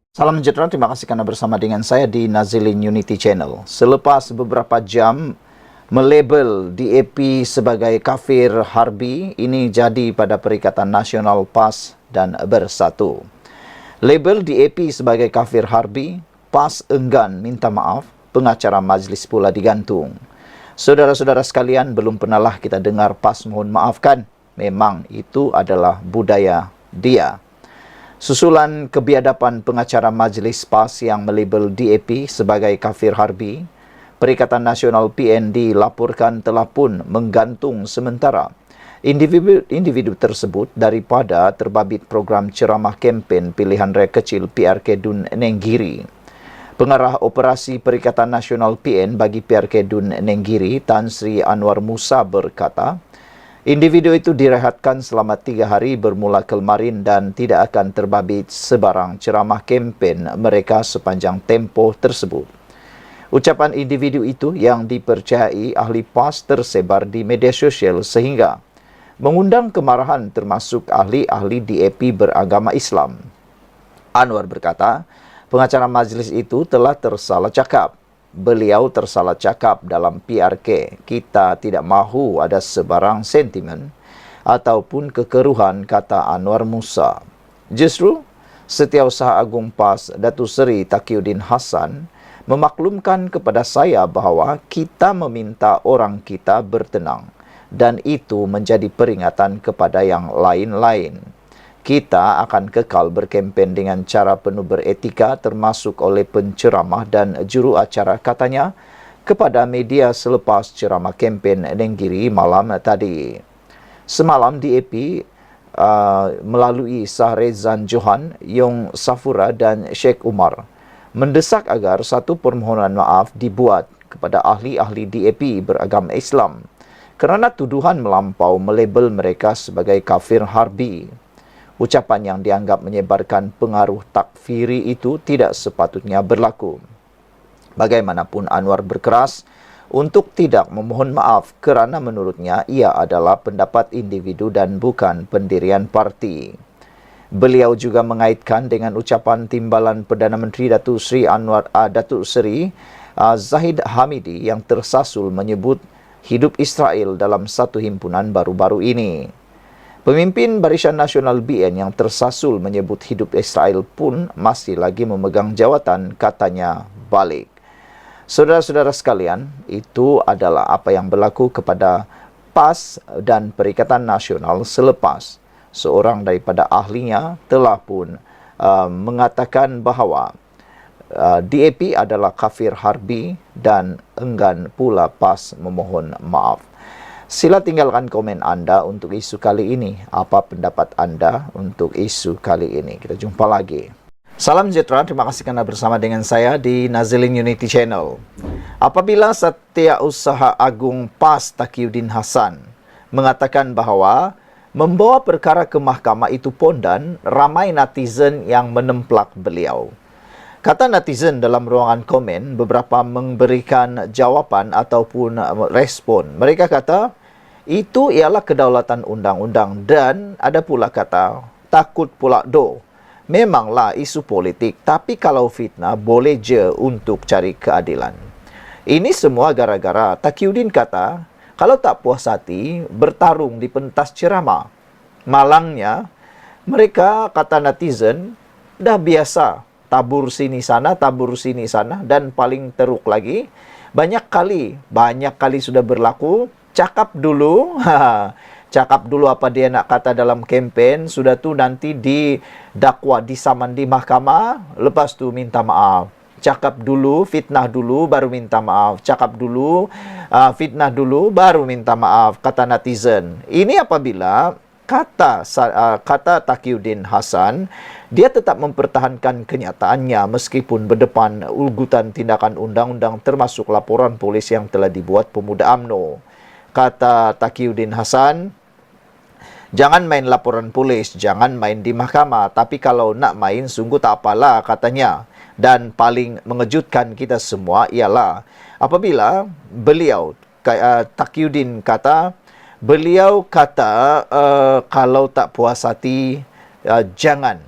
Salam sejahtera, terima kasih kerana bersama dengan saya di Nazilin Unity Channel. Selepas beberapa jam melabel DAP sebagai kafir harbi, ini jadi pada Perikatan Nasional PAS dan Bersatu. Label DAP sebagai kafir harbi, PAS enggan minta maaf, pengacara majlis pula digantung. Saudara-saudara sekalian, belum pernahlah kita dengar PAS mohon maafkan. Memang itu adalah budaya dia. Susulan kebiadaban pengacara Majlis PAS yang melabel DAP sebagai kafir harbi, Perikatan Nasional PN dilaporkan telah pun menggantung sementara individu tersebut daripada terbabit program ceramah kempen pilihan raya kecil PRK Dun Nenggiri. Pengarah Operasi Perikatan Nasional PN bagi PRK Dun Nenggiri, Tan Sri Anwar Musa berkata, individu itu direhatkan selama 3 hari bermula kemarin dan tidak akan terbabit sebarang ceramah kempen mereka sepanjang tempoh tersebut. Ucapan individu itu yang dipercayai ahli PAS tersebar di media sosial sehingga mengundang kemarahan termasuk ahli-ahli DAP beragama Islam. Anwar berkata, pengacara majlis itu telah tersalah cakap. Beliau tersalah cakap dalam PRK. Kita tidak mahu ada sebarang sentimen ataupun kekeruhan, kata Anwar Musa. Justru, Setiausaha Agung PAS Datuk Seri Taqiyuddin Hassan memaklumkan kepada saya bahawa kita meminta orang kita bertenang dan itu menjadi peringatan kepada yang lain-lain. Kita akan kekal berkempen dengan cara penuh beretika termasuk oleh penceramah dan juru acara, katanya kepada media selepas ceramah kempen Nenggiri malam tadi. Semalam DAP melalui Sahrezan Johan, Yong Safura dan Sheikh Umar mendesak agar satu permohonan maaf dibuat kepada ahli-ahli DAP beragama Islam kerana tuduhan melampau melabel mereka sebagai kafir harbi. Ucapan yang dianggap menyebarkan pengaruh takfiri itu tidak sepatutnya berlaku. Bagaimanapun Anwar berkeras untuk tidak memohon maaf kerana menurutnya ia adalah pendapat individu dan bukan pendirian parti. Beliau juga mengaitkan dengan ucapan timbalan Perdana Menteri Datuk Seri Zahid Hamidi yang tersasul menyebut hidup Israel dalam satu himpunan baru-baru ini. Pemimpin Barisan Nasional BN yang tersasul menyebut hidup Israel pun masih lagi memegang jawatan, katanya balik. Saudara-saudara sekalian, itu adalah apa yang berlaku kepada PAS dan Perikatan Nasional selepas seorang daripada ahlinya telah pun mengatakan bahawa DAP adalah kafir harbi dan enggan pula PAS memohon maaf. Sila tinggalkan komen anda untuk isu kali ini. Apa pendapat anda untuk isu kali ini? Kita jumpa lagi. Salam sejahtera, terima kasih kerana bersama dengan saya di Nazilin Unity Channel. Apabila Setiausaha Agung PAS Taqiyuddin Hassan mengatakan bahawa membawa perkara ke mahkamah itu pondan, ramai netizen yang menemplak beliau. Kata netizen dalam ruangan komen, beberapa memberikan jawapan ataupun respon. Mereka kata, itu ialah kedaulatan undang-undang dan ada pula kata, takut pula do. Memanglah isu politik, tapi kalau fitnah boleh je untuk cari keadilan. Ini semua gara-gara Taqiyuddin kata, kalau tak puas hati, bertarung di pentas ceramah. Malangnya, mereka kata netizen, dah biasa tabur sini sana, dan paling teruk lagi, banyak kali sudah berlaku, cakap dulu apa dia nak kata dalam kempen, sudah tu nanti didakwa, disaman di mahkamah, lepas tu minta maaf. Cakap dulu, fitnah dulu, baru minta maaf. Cakap dulu, fitnah dulu, baru minta maaf, kata netizen. Ini apabila kata Taqiyuddin Hassan, dia tetap mempertahankan kenyataannya meskipun berdepan ugutan tindakan undang-undang termasuk laporan polis yang telah dibuat pemuda UMNO. Kata Taqiyuddin Hassan, jangan main laporan polis, jangan main di mahkamah. Tapi kalau nak main, sungguh tak apalah, katanya. Dan paling mengejutkan kita semua ialah apabila beliau, Taqiyuddin kata, beliau kata kalau tak puas hati, jangan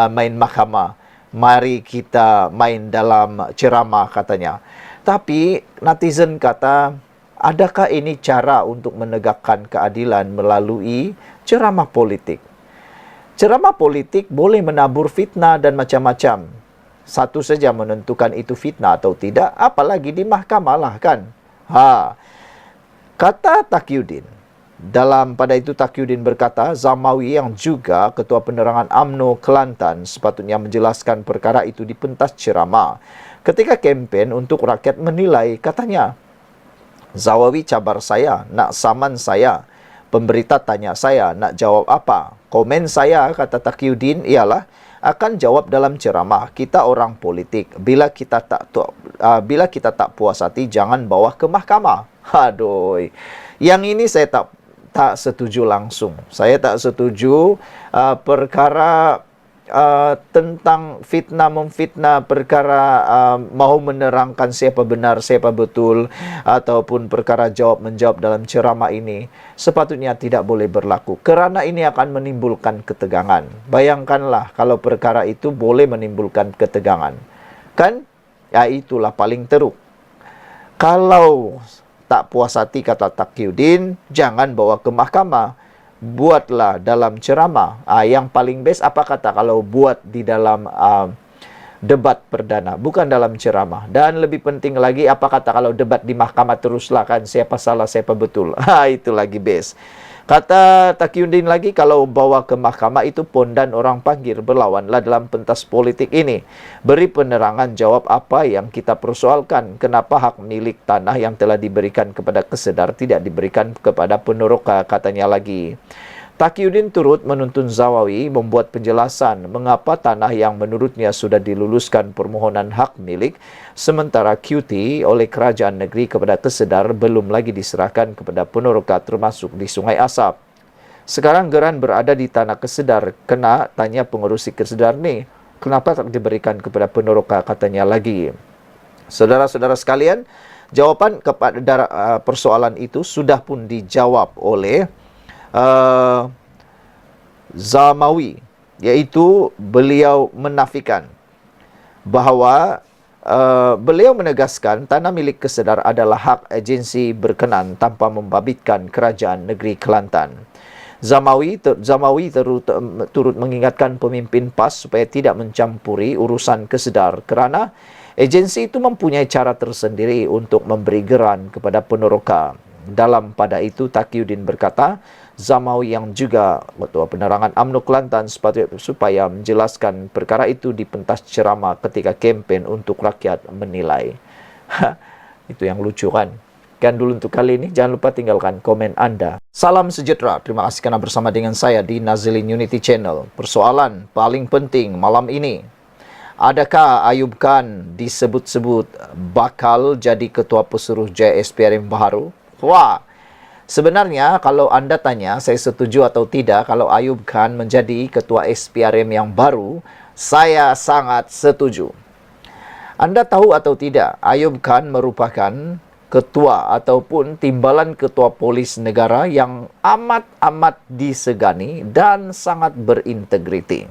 main mahkamah. mari kita main dalam ceramah katanya. Tapi netizen kata, adakah ini cara untuk menegakkan keadilan melalui ceramah politik? Ceramah politik boleh menabur fitnah dan macam-macam. Satu saja menentukan itu fitnah atau tidak, apalagi di mahkamah lah kan. Kata Taqiyuddin. Pada itu Taqiyuddin berkata, Zamawi yang juga Ketua Penerangan UMNO Kelantan sepatutnya menjelaskan perkara itu di pentas ceramah. Ketika kempen untuk rakyat menilai, katanya, Zawawi cabar saya, nak saman saya. Pemberita tanya saya, nak jawab apa? Komen saya, kata Taqiyuddin, ialah akan jawab dalam ceramah. Kita orang politik. Bila kita tak puas hati, jangan bawa ke mahkamah. Aduh. Yang ini saya tak setuju langsung. Saya tak setuju perkara tentang fitnah memfitnah, perkara mahu menerangkan siapa benar siapa betul, ataupun perkara jawab menjawab dalam ceramah ini sepatutnya tidak boleh berlaku, kerana ini akan menimbulkan ketegangan. Bayangkanlah kalau perkara itu boleh menimbulkan ketegangan, kan? Ya, itulah paling teruk. Kalau tak puas hati, kata Taqiyuddin, jangan bawa ke mahkamah, buatlah dalam ceramah. Yang paling best apa kata kalau buat di dalam debat perdana, bukan dalam ceramah. Dan lebih penting lagi, apa kata kalau debat di mahkamah teruslah kan, siapa salah siapa betul. Itu lagi best. Kata Taqiyuddin lagi, kalau bawa ke mahkamah itu pondan orang panggil, berlawanlah dalam pentas politik ini. Beri penerangan, jawab apa yang kita persoalkan. Kenapa hak milik tanah yang telah diberikan kepada Kesedar tidak diberikan kepada Peneroka, katanya lagi. Taqiyuddin turut menuntun Zawawi membuat penjelasan mengapa tanah yang menurutnya sudah diluluskan permohonan hak milik sementara QT oleh kerajaan negeri kepada Kesedar belum lagi diserahkan kepada Peneroka, termasuk di Sungai Asap. Sekarang Geran berada di tanah Kesedar. Kena tanya pengurusi Kesedar nih, kenapa tak diberikan kepada Peneroka, katanya lagi. Saudara-saudara sekalian, jawapan kepada persoalan itu sudah pun dijawab oleh Zamawi, yaitu beliau menafikan bahawa beliau menegaskan tanah milik Kesedar adalah hak agensi berkenan tanpa membabitkan kerajaan negeri Kelantan. Zamawi turut mengingatkan pemimpin PAS supaya tidak mencampuri urusan Kesedar kerana agensi itu mempunyai cara tersendiri untuk memberi geran kepada Peneroka. Pada itu Taqiyuddin berkata, Zamawi yang juga Ketua Penerangan UMNO Kelantan supaya menjelaskan perkara itu di pentas ceramah ketika kempen untuk rakyat menilai. Itu yang lucu kan? Sekian dulu untuk kali ini. Jangan lupa tinggalkan komen Anda. Salam sejahtera. Terima kasih kerana bersama dengan saya di Nazilin Unity Channel. Persoalan paling penting malam ini, adakah Ayub Khan disebut-sebut bakal jadi Ketua Pesuruh Jaya SPRM baru? Wah, sebenarnya kalau Anda tanya saya setuju atau tidak kalau Ayub Khan menjadi Ketua SPRM yang baru, saya sangat setuju. Anda tahu atau tidak, Ayub Khan merupakan ketua ataupun timbalan ketua polis negara yang amat-amat disegani dan sangat berintegriti.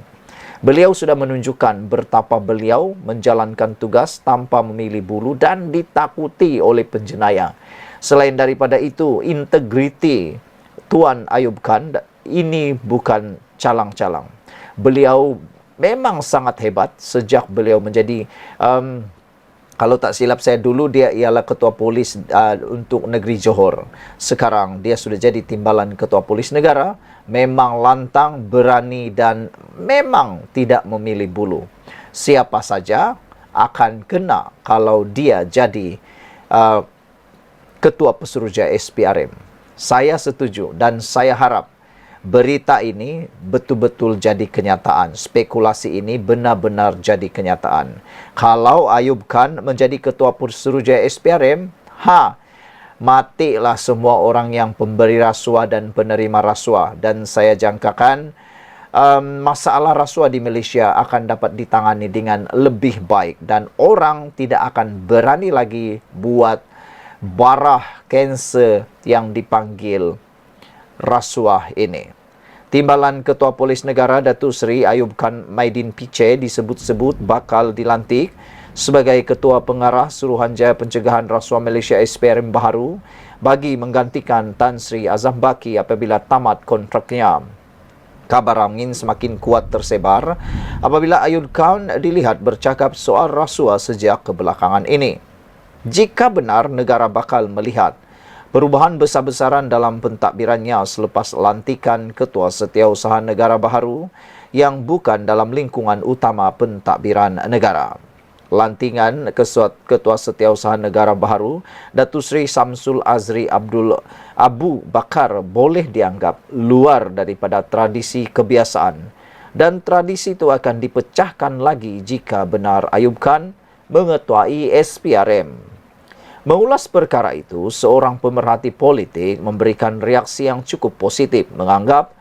Beliau sudah menunjukkan betapa beliau menjalankan tugas tanpa memilih bulu dan ditakuti oleh penjenayah. Selain daripada itu, integriti Tuan Ayub Khan ini bukan calang-calang. Beliau memang sangat hebat sejak beliau menjadi, kalau tak silap saya dulu, dia ialah Ketua Polis untuk Negeri Johor. Sekarang dia sudah jadi timbalan Ketua Polis Negara. Memang lantang, berani dan memang tidak memilih bulu. Siapa saja akan kena kalau dia jadi Ketua Pesuruhjaya SPRM. Saya setuju dan saya harap berita ini betul-betul jadi kenyataan. Spekulasi ini benar-benar jadi kenyataan. Kalau Ayub Khan menjadi Ketua Pesuruhjaya SPRM, matilah semua orang yang pemberi rasuah dan penerima rasuah. Dan saya jangkakan masalah rasuah di Malaysia akan dapat ditangani dengan lebih baik. Dan orang tidak akan berani lagi buat barah kanser yang dipanggil rasuah ini. Timbalan Ketua Polis Negara Datuk Seri Ayub Khan Maidin Piche disebut-sebut bakal dilantik sebagai Ketua Pengarah Suruhanjaya Pencegahan Rasuah Malaysia SPRM baharu bagi menggantikan Tan Sri Azam Baki apabila tamat kontraknya. Kabar angin semakin kuat tersebar apabila Ayub Khan dilihat bercakap soal rasuah sejak kebelakangan ini. Jika benar negara bakal melihat perubahan besar-besaran dalam pentadbirannya selepas lantikan Ketua Setiausaha Negara baharu yang bukan dalam lingkungan utama pentadbiran negara. Lantingan Ketua Setiausaha Negara baharu, Datuk Seri Samsul Azri Abu Bakar boleh dianggap luar daripada tradisi kebiasaan dan tradisi itu akan dipecahkan lagi jika benar Ayub Khan mengetuai SPRM. Mengulas perkara itu, seorang pemerhati politik memberikan reaksi yang cukup positif menganggap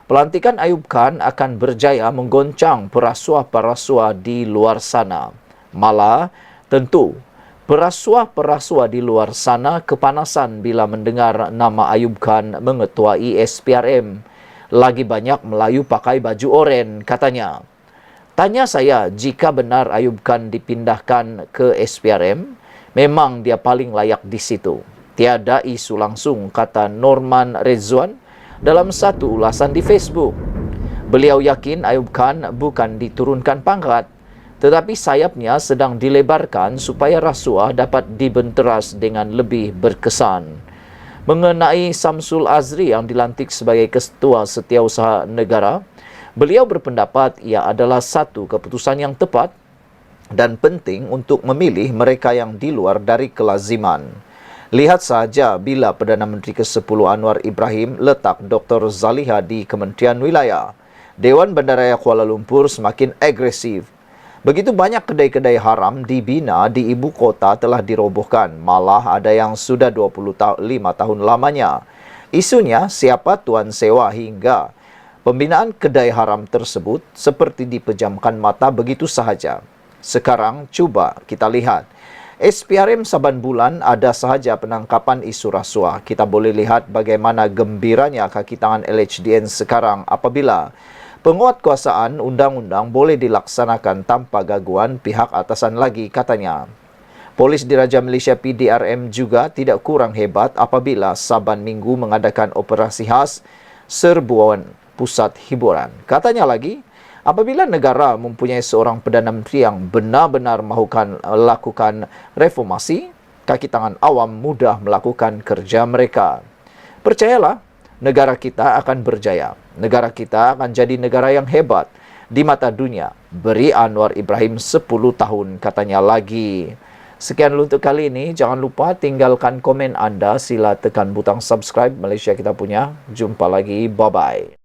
pelantikan Ayub Khan akan berjaya menggoncang perasuah-perasuah di luar sana. Malah, tentu, perasuah-perasuah di luar sana kepanasan bila mendengar nama Ayub Khan mengetuai SPRM. Lagi banyak Melayu pakai baju oren, katanya. Tanya saya, jika benar Ayub Khan dipindahkan ke SPRM, memang dia paling layak di situ. Tiada isu langsung, kata Norman Rezwan dalam satu ulasan di Facebook. Beliau yakin Ayub Khan bukan diturunkan pangkat, tetapi sayapnya sedang dilebarkan supaya rasuah dapat dibenteras dengan lebih berkesan. Mengenai Samsul Azri yang dilantik sebagai Ketua Setiausaha Negara, beliau berpendapat ia adalah satu keputusan yang tepat dan penting untuk memilih mereka yang di luar dari kelaziman. Lihat saja bila Perdana Menteri ke-10 Anwar Ibrahim letak Dr. Zaliha di Kementerian Wilayah, Dewan Bandaraya Kuala Lumpur semakin agresif. Begitu banyak kedai-kedai haram dibina di ibu kota telah dirobohkan, malah ada yang sudah 25 tahun lamanya. Isunya siapa tuan sewa hingga pembinaan kedai haram tersebut seperti dipejamkan mata begitu sahaja. Sekarang cuba kita lihat. SPRM saban bulan ada sahaja penangkapan isu rasuah. Kita boleh lihat bagaimana gembiranya kaki tangan LHDN sekarang apabila penguatkuasaan undang-undang boleh dilaksanakan tanpa gangguan pihak atasan lagi, katanya. Polis Diraja Malaysia PDRM juga tidak kurang hebat apabila saban minggu mengadakan operasi khas serbuan pusat hiburan. Katanya lagi, apabila negara mempunyai seorang Perdana Menteri yang benar-benar melakukan reformasi, kaki tangan awam mudah melakukan kerja mereka. Percayalah, negara kita akan berjaya. Negara kita akan jadi negara yang hebat di mata dunia. Beri Anwar Ibrahim 10 tahun, katanya lagi. Sekian untuk kali ini. Jangan lupa tinggalkan komen anda. Sila tekan butang subscribe. Malaysia Kita Punya. Jumpa lagi. Bye-bye.